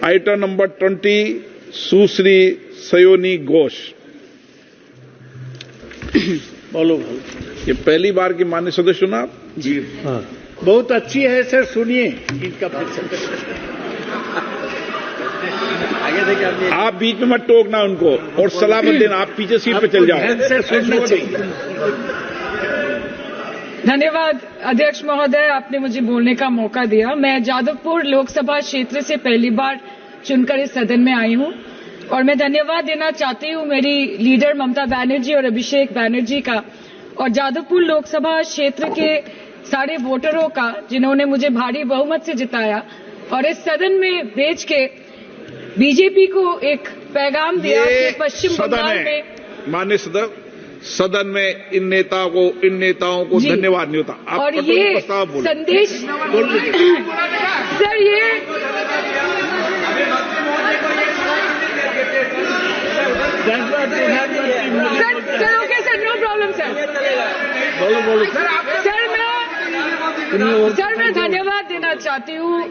Item number 20, सुश्री सयोनी घोष। बोलो। ये पहली बार की माननीय सदस्य चुनाव जी हाँ, बहुत अच्छी है सर, सुनिए इनका आगे देखिए। आप बीच में मत टोकना उनको और सलाह मत देना, आप पीछे सीट पे चल जाओ। सुनना चाहिए। धन्यवाद अध्यक्ष महोदय, आपने मुझे बोलने का मौका दिया। मैं जादवपुर लोकसभा क्षेत्र से पहली बार चुनकर इस सदन में आई हूं और मैं धन्यवाद देना चाहती हूं मेरी लीडर ममता बनर्जी और अभिषेक बनर्जी का और जादवपुर लोकसभा क्षेत्र के सारे वोटरों का, जिन्होंने मुझे भारी बहुमत से जिताया और इस सदन में भेज के बीजेपी को एक पैगाम दिया कि पश्चिम बंगाल में माननीय सदन में इन नेताओं को धन्यवाद नहीं होता। और ये संदेश सर, ये sir okay sir, no problem sir. बोलो सर मैं धन्यवाद देना चाहती हूँ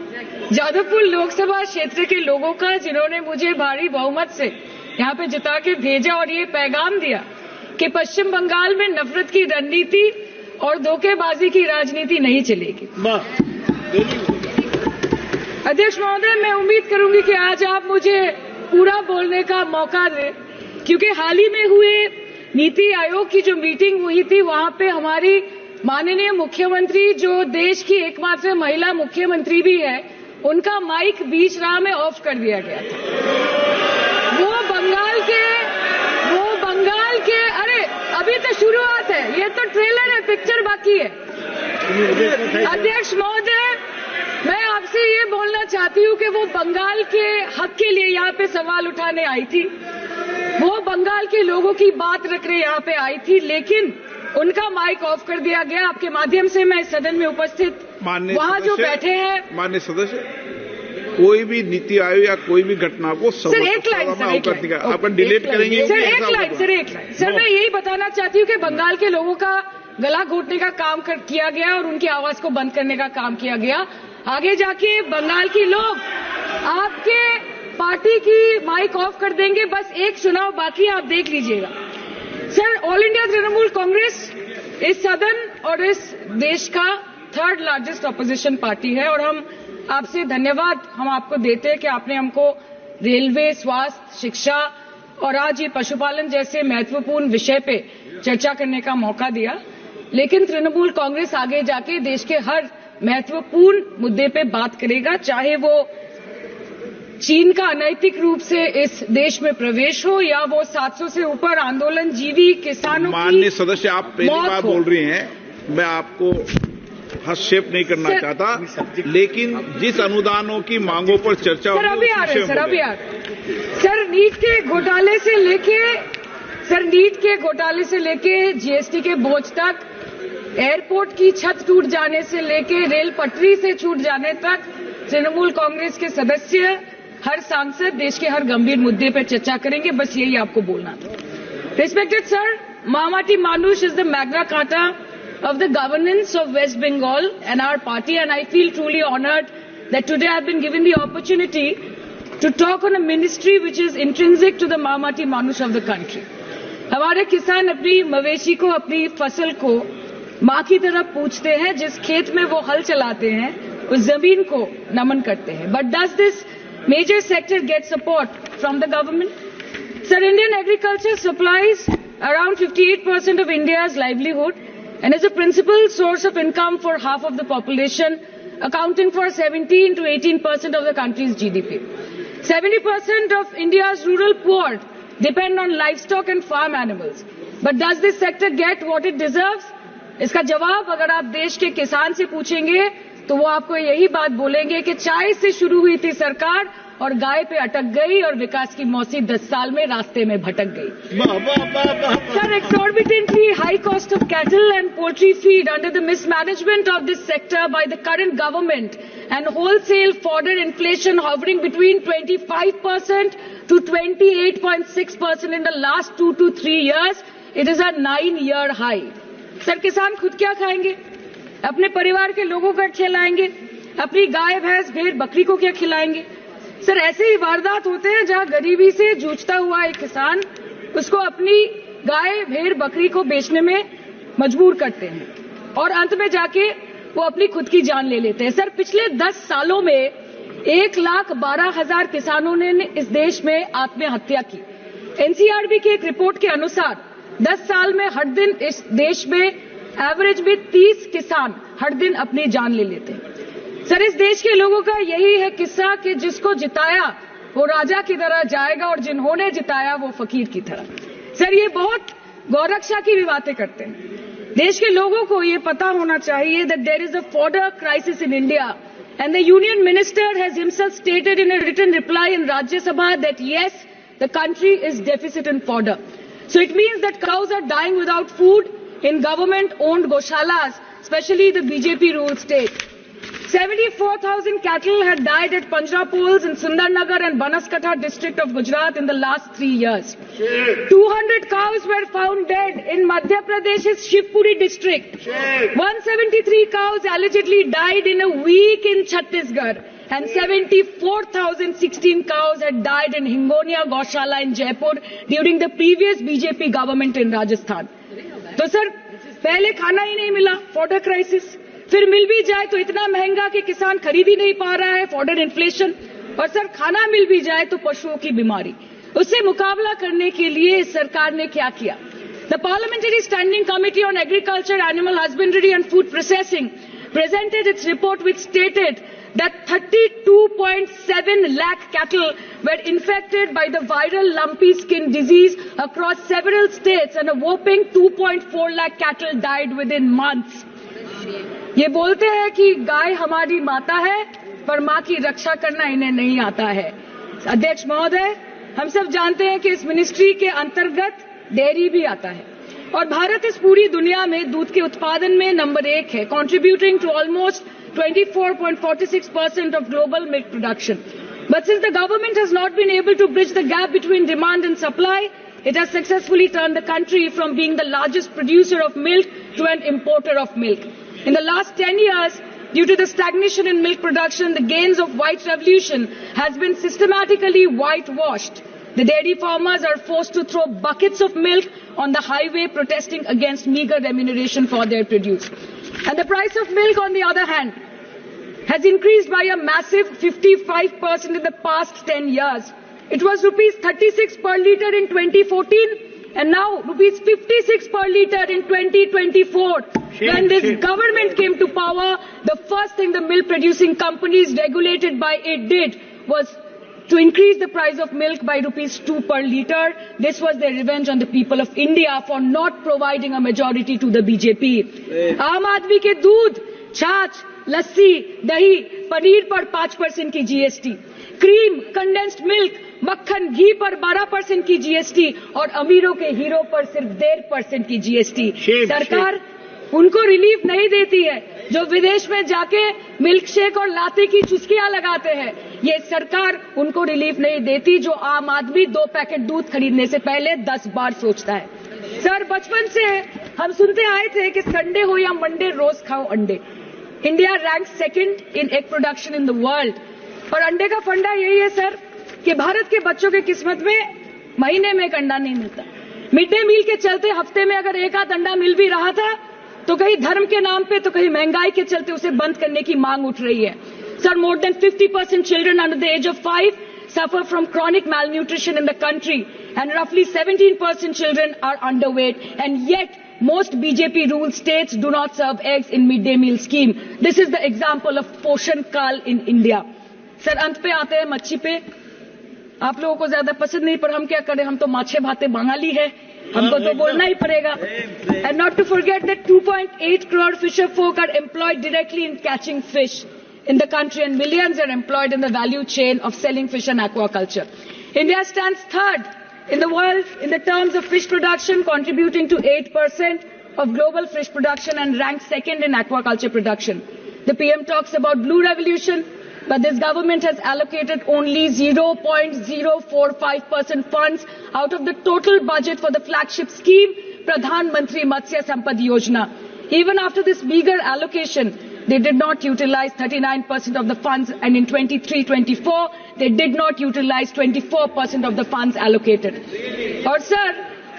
जादवपुर लोकसभा क्षेत्र के लोगों का, जिन्होंने मुझे भारी बहुमत से यहाँ पे जिता के भेजा और ये पैगाम दिया कि पश्चिम बंगाल में नफरत की रणनीति और धोखेबाजी की राजनीति नहीं चलेगी। अध्यक्ष महोदय, मैं उम्मीद करूंगी कि आज आप मुझे पूरा बोलने का मौका दें, क्योंकि हाल ही में हुए नीति आयोग की जो मीटिंग हुई थी, वहां पे हमारी माननीय मुख्यमंत्री, जो देश की एकमात्र महिला मुख्यमंत्री भी है, उनका माइक बीच राह में ऑफ कर दिया गया था। वो बंगाल के अरे अभी तो शुरुआत है, ये तो ट्रेलर है, पिक्चर बाकी है। अध्यक्ष महोदय, मैं आपसे ये बोलना चाहती हूँ कि वो बंगाल के हक के लिए यहाँ पे सवाल उठाने आई थी, वो बंगाल के लोगों की बात रखने यहाँ पे आई थी, लेकिन उनका माइक ऑफ कर दिया गया। आपके माध्यम से मैं सदन में उपस्थित वहाँ जो बैठे हैं माननीय सदस्य, कोई भी नीति आयोग या कोई भी घटना को सर एक लाइन आपका डिलीट करेंगे। सर एक लाइन सर, मैं यही बताना चाहती हूँ कि बंगाल के लोगों का गला घोटने का काम किया गया और उनकी आवाज को बंद करने का काम किया गया। आगे जाके बंगाल के लोग आपके पार्टी की माइक ऑफ कर देंगे। बस एक चुनाव बाकी, आप देख लीजिएगा। Sir, all India Trinamool Congress इस सदन और इस देश का 3rd लार्जेस्ट ऑपोजिशन पार्टी है और हम आपसे धन्यवाद हम आपको देते हैं कि आपने हमको रेलवे, स्वास्थ्य, शिक्षा और आज ये पशुपालन जैसे महत्वपूर्ण विषय पे चर्चा करने का मौका दिया। लेकिन तृणमूल कांग्रेस आगे जाके देश के हर महत्वपूर्ण मुद्दे पे बात करेगा, चाहे वो चीन का अनैतिक रूप से इस देश में प्रवेश हो या वो 700 से ऊपर आंदोलन जीवी किसानों की। माननीय सदस्य, आप पहली बार बोल रही हैं, मैं आपको हस्तक्षेप नहीं करना चाहता, लेकिन जिस अनुदानों की मांगों पर चर्चा सर अभी आ रहे सर नीट के घोटाले से लेके जीएसटी के बोझ तक, एयरपोर्ट की छत टूट जाने से लेके रेल पटरी से छूट जाने तक, तृणमूल कांग्रेस के सदस्य, हर सांसद देश के हर गंभीर मुद्दे पर चर्चा करेंगे। बस यही आपको बोलना था। रिस्पेक्टेड सर, महामती मानुष is the Magna carta of the governance of West Bengal and our party, and I feel truly honored that today I have been given the opportunity to talk on a ministry which is intrinsic to the Mahamati Manush of the country. हमारे किसान अपनी मवेशी को, अपनी फसल को माँ की तरह पूछते हैं, जिस खेत में वो हल चलाते हैं उस जमीन को नमन करते हैं। But does this major sector get support from the government? Sir, Indian agriculture supplies around 58% of India's livelihood and is a principal source of income for half of the population, accounting for 17 to 18% of the country's GDP. 70% of India's rural poor depend on livestock and farm animals. But does this sector get what it deserves? इसका जवाब अगर आप देश के किसान से पूछेंगे तो वो आपको यही बात बोलेंगे कि चाय से शुरू हुई थी सरकार और गाय पे अटक गई और विकास की मौसी 10 साल में रास्ते में भटक गई। Sir, exorbitantly high cost of cattle and poultry feed under the mismanagement of this sector by the current government and wholesale fodder inflation hovering between 25% to 28.6% in the last 2 to 3 years, it is a 9-year high. Sir, किसान खुद क्या खाएंगे? अपने परिवार के लोगों को खिलाएंगे? अपनी गाय, भैंस, भेड़, बकरी को क्या खिलाएंगे? सर ऐसे ही वारदात होते हैं जहां गरीबी से जूझता हुआ एक किसान उसको अपनी गाय भेड़ बकरी को बेचने में मजबूर करते हैं और अंत में जाके वो अपनी खुद की जान ले लेते हैं। सर पिछले 10 सालों में 1,12,000 किसानों ने इस देश में आत्महत्या की। एनसीआरबी की एक रिपोर्ट के अनुसार 10 साल में हर दिन इस देश में एवरेज में 30 किसान हर दिन अपनी जान ले लेते हैं। सर इस देश के लोगों का यही है किस्सा कि जिसको जिताया वो राजा की तरह जाएगा और जिन्होंने जिताया वो फकीर की तरह। सर ये बहुत गौरक्षा की भी बातें करते हैं। देश के लोगों को ये पता होना चाहिए that there is a fodder crisis in India and the union minister has himself stated in a written reply in Rajya Sabha that yes, the country is deficit in fodder. So it means that cows are dying without food in government-owned goshalas, especially the BJP-ruled state. 74,000 cattle had died at Panjrapols in Sundarnagar and Banaskantha district of Gujarat in the last 3 years. 200 cows were found dead in Madhya Pradesh's Shivpuri district. 173 cows allegedly died in a week in Chhattisgarh. And 74,016 cows had died in Hingonia Gaushala in Jaipur during the previous BJP government in Rajasthan. तो sir पहले खाना ही नहीं मिला, fodder crisis, फिर मिल भी जाए तो इतना महंगा कि किसान खरीद ही नहीं पा रहा है, फॉडर इन्फ्लेशन, और सर खाना मिल भी जाए तो पशुओं की बीमारी। उससे मुकाबला करने के लिए इस सरकार ने क्या किया? The parliamentary standing committee on agriculture, animal husbandry and food processing presented its report which stated that 32.7 lakh cattle were infected by the viral lumpy skin disease across several states and a whopping 2.4 lakh cattle died within months. ये बोलते हैं कि गाय हमारी माता है पर मां की रक्षा करना इन्हें नहीं आता है। अध्यक्ष महोदय, हम सब जानते हैं कि इस मिनिस्ट्री के अंतर्गत डेयरी भी आता है और भारत इस पूरी दुनिया में दूध के उत्पादन में नंबर 1 है, contributing to almost 24.46% of global milk production. But since the government has not been able to bridge the gap between demand and supply, it has successfully turned the country from being the largest producer of milk to an importer of milk. In the last 10 years, due to the stagnation in milk production, the gains of white revolution has been systematically whitewashed. The dairy farmers are forced to throw buckets of milk on the highway protesting against meager remuneration for their produce. And the price of milk, on the other hand, has increased by a massive 55% in the past 10 years. It was rupees 36 per litre in 2014 and now rupees 56 per litre in 2024. When this government came to power, the first thing the milk producing companies regulated by it did was to increase the price of milk by rupees 2 per litre. This was their revenge on the people of India for not providing a majority to the BJP. आम आदमी के दूध, छाछ, लस्सी, दही, पनीर पर 5% की GST, cream, condensed milk, मक्खन, घी पर 12% की जीएसटी और अमीरों के हीरो पर सिर्फ 1.5% की जीएसटी। सरकार उनको रिलीफ नहीं देती है जो विदेश में जाके मिल्क शेक और लाते की चुस्कियां लगाते हैं। ये सरकार उनको रिलीफ नहीं देती जो आम आदमी 2 पैकेट दूध खरीदने से पहले 10 बार सोचता है। सर बचपन से हम सुनते आए थे कि संडे हो या मंडे रोज खाओ अंडे। India rank 2nd in egg production in the world और अंडे का फंडा यही है सर कि भारत के बच्चों की किस्मत में महीने में एक अंडा नहीं मिलता। मिड डे मील के चलते हफ्ते में अगर एक आध अंडा मिल भी रहा था तो कहीं धर्म के नाम पे तो कहीं महंगाई के चलते उसे बंद करने की मांग उठ रही है। Sir, more than 50% children under the age of 5 suffer from chronic malnutrition in the country and roughly 17% children are underweight and yet most BJP-ruled states do not serve eggs in mid-day meal scheme. This is the example of Poshan Kal in India. Sir, अंत पे आते हैं मच्छी पे। आप लोगों को ज्यादा पसंद नहीं पर हम क्या करें, हम तो माछे भाते बंगाली है, हमको तो बोलना ही पड़ेगा। And not to forget that 2.8 crore fisher folk are employed directly in catching fish in the country and millions are employed in the value chain of selling fish and aquaculture. India stands 3rd in the world in the terms of fish production, contributing to 8% of global fish production and ranked 2nd in aquaculture production. The PM talks about blue revolution, but this government has allocated only 0.045% funds out of the total budget for the flagship scheme, Pradhan Mantri Matsya Sampad Yojana. Even after this meager allocation, they did not utilize 39% of the funds, and in 23-24 they did not utilize 24% of the funds allocated. और sir,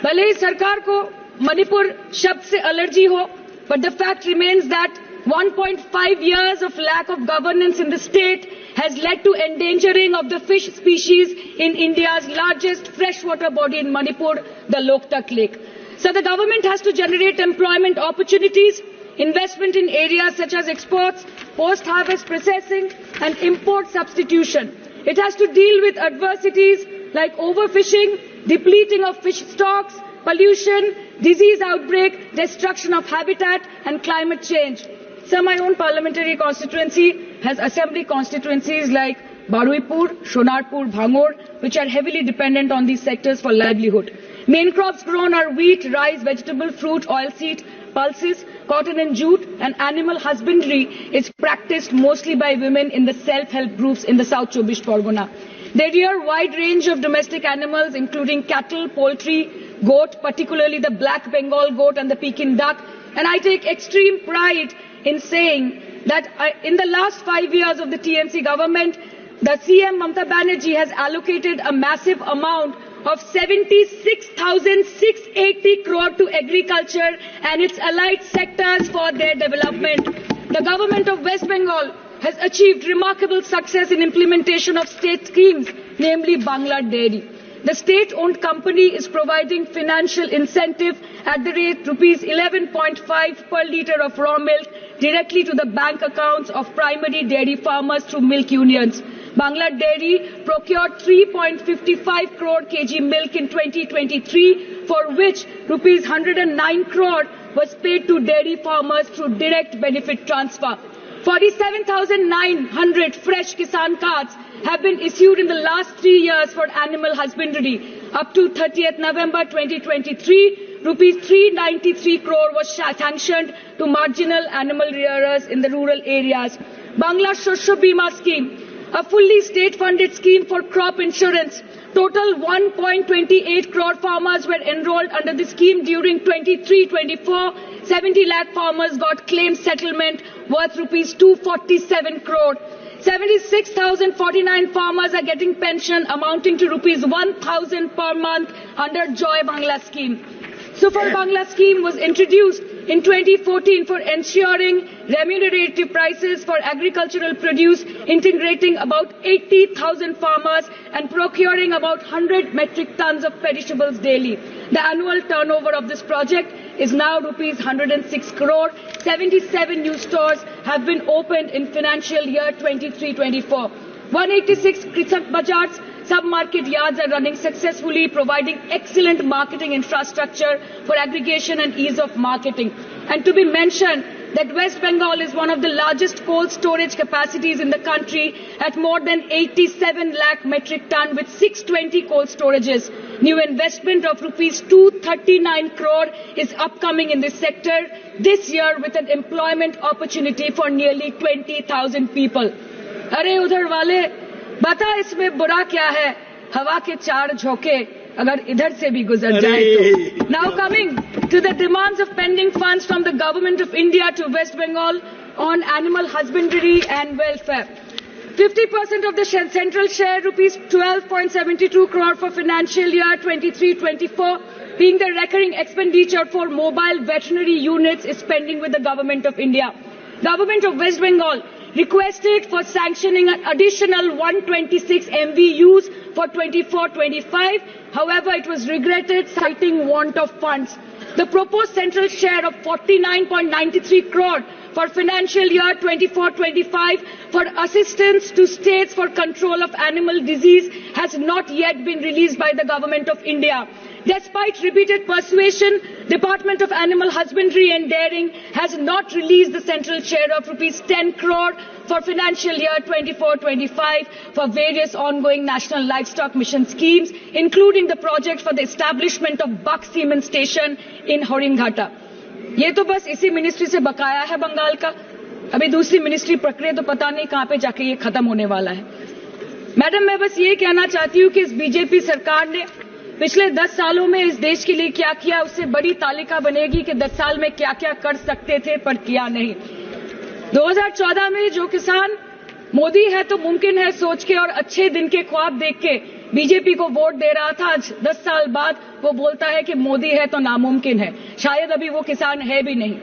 भले ही सरकार को मणिपुर शब्द से allergy हो, but the fact remains that 1.5 years of lack of governance in the state has led to endangering of the fish species in India's largest freshwater body in Manipur, the Loktak Lake. So the government has to generate employment opportunities, investment in areas such as exports, post-harvest processing and import substitution. It has to deal with adversities like overfishing, depleting of fish stocks, pollution, disease outbreak, destruction of habitat and climate change. So my own parliamentary constituency has assembly constituencies like Baruipur, Shonarpur, Bhangor, which are heavily dependent on these sectors for livelihood. Main crops grown are wheat, rice, vegetable, fruit, oilseed, pulses, cotton and jute, and animal husbandry is practiced mostly by women in the self-help groups in the South Chobbish Pargona. They rear a wide range of domestic animals including cattle, poultry, goat, particularly the black Bengal goat and the Pekin duck, and I take extreme pride in saying that in the last 5 years of the TMC government, the CM Mamata Banerjee has allocated a massive amount of 76,680 crore to agriculture and its allied sectors for their development. The government of West Bengal has achieved remarkable success in implementation of state schemes, namely Bangla Dairy. The state-owned company is providing financial incentive at the rate rupees 11.5 per litre of raw milk directly to the bank accounts of primary dairy farmers through milk unions. Bangla Dairy procured 3.55 crore kg milk in 2023, for which rupees 109 crore was paid to dairy farmers through direct benefit transfer. 47,900 fresh Kisan cards have been issued in the last 3 years for animal husbandry. Up to 30th November 2023, rupees 393 crore was sanctioned to marginal animal rearers in the rural areas. Bangla Shosho Bima scheme, a fully state-funded scheme for crop insurance. Total 1.28 crore farmers were enrolled under the scheme during 23-24. 70 lakh farmers got claim settlement worth rupees 247 crore. 76,049 farmers are getting pension amounting to rupees 1,000 per month under Joy Bangla scheme. Super Bangla scheme was introduced in 2014 for ensuring remunerative prices for agricultural produce, integrating about 80,000 farmers and procuring about 100 metric tons of perishables daily. The annual turnover of this project is now rupees 106 crore. 77 new stores have been opened in financial year 23-24. 186 Krisak Bazars sub-market yards are running successfully, providing excellent marketing infrastructure for aggregation and ease of marketing. And to be mentioned that West Bengal is one of the largest cold storage capacities in the country at more than 87 lakh metric ton with 620 cold storages. New investment of rupees 239 crore is upcoming in this sector this year with an employment opportunity for nearly 20,000 people. अरे उधर वाले बता इसमें बुरा क्या है, हवा के चार झोंके अगर इधर से भी गुजर जाए तो. Now coming to the demands of pending funds from the Government of India to West Bengal on animal husbandry and welfare. 50% of the central share, rupees 12.72 crore for financial year 23-24, being the recurring expenditure for mobile veterinary units is pending with the Government of India. Government of West Bengal requested for sanctioning an additional 126 MVUs for 24-25. However, it was regretted, citing want of funds. The proposed central share of 49.93 crore for financial year 24-25 for assistance to states for control of animal disease has not yet been released by the Government of India. Despite repeated persuasion, Department of Animal Husbandry and Dairying has not released the central share of rupees 10 crore for financial year 24-25 for various ongoing national livestock mission schemes, including the project for the establishment of Buck Semen Station in Horinghata. ये तो बस इसी ministry से बकाया है बंगाल का. अभी दूसरी मिनिस्ट्री प्रक्रिया तो पता नहीं कहां पे जाके ये खत्म होने वाला है. मैडम, मैं बस ये कहना चाहती हूं कि इस बीजेपी सरकार ने पिछले 10 सालों में इस देश के लिए क्या किया, उससे बड़ी तालिका बनेगी कि 10 साल में क्या क्या कर सकते थे पर किया नहीं. 2014 में जो किसान मोदी है तो मुमकिन है सोच के और अच्छे दिन के ख्वाब देख के बीजेपी को वोट दे रहा था, आज 10 साल बाद वो बोलता है कि मोदी है तो नामुमकिन है। शायद अभी वो किसान है भी नहीं।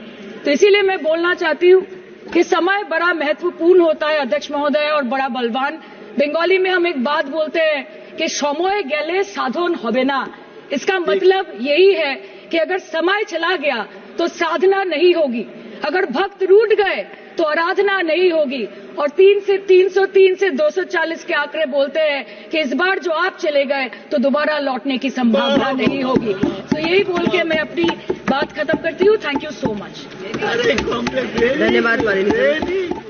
तो इसीलिए मैं बोलना चाहती हूँ कि समय बड़ा महत्वपूर्ण होता है अध्यक्ष महोदय, और बड़ा बलवान। बंगाली में हम एक बात बोलते हैं कि समय गेले साधन होबे ना। इसका मतलब यही है कि अगर समय चला गया तो साधना नहीं होगी, अगर भक्त रूठ गए तो आराधना नहीं होगी। और 3 से 303 से 240 के आंकड़े बोलते हैं कि इस बार जो आप चले गए तो दोबारा लौटने की संभावना नहीं होगी। तो यही बोल के मैं अपनी बात खत्म करती हूँ। Thank you so much. धन्यवाद।